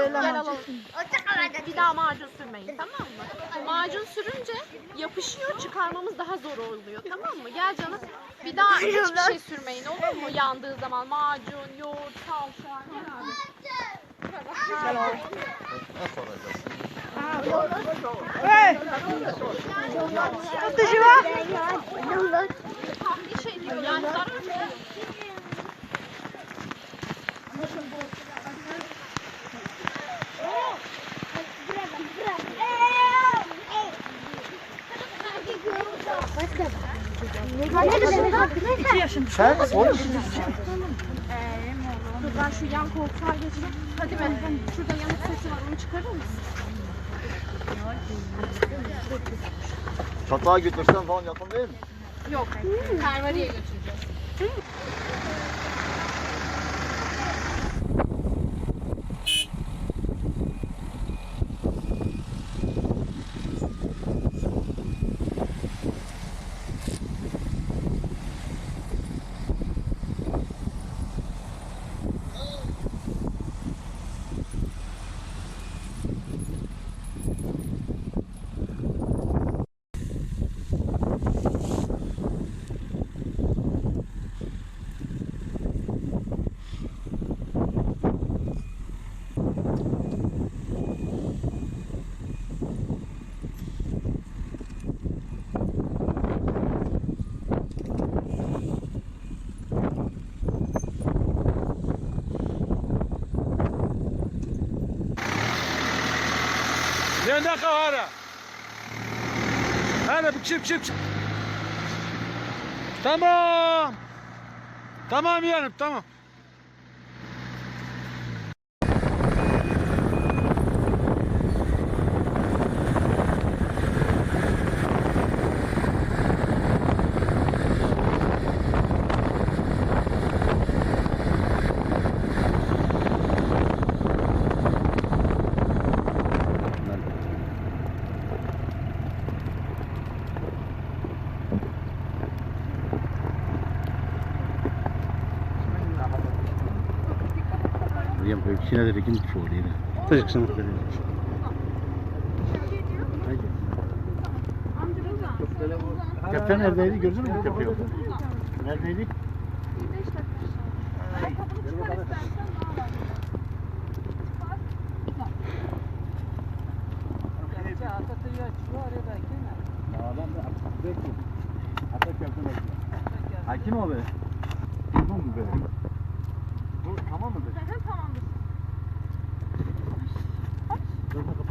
Gel alalım. Bir daha macun sürmeyin, tamam mı? Macun sürünce yapışıyor, çıkarmamız daha zor oluyor, tamam mı? Gel canım. Bir daha hiçbir şey sürmeyin, olur mu? Yandığı zaman macun, yoğurt, salça. Gel abi. Ateşi var. Bir şey diyor yani zarar veriyor. Sen 12. Dur ben şu yan koltuğa geçeyim. Hadi be. Şurada yanık sesi var, onu çıkarır mısın? Çatağa gitmekten falan yakın değil mi? Yok. Pervariye götüreceğiz. Yanda kahara. Hadi çık çık çık. Tamam. Tamam yeğenim tamam. Yang sini ada bikin food ini. Terus sana beri. Köprü neredeydi? Gördün mü köprü yok? Neredeydi? Hakim abi. Bu mu böyle? Bu tamam mıdır? Tamamdır. Dur bakalım.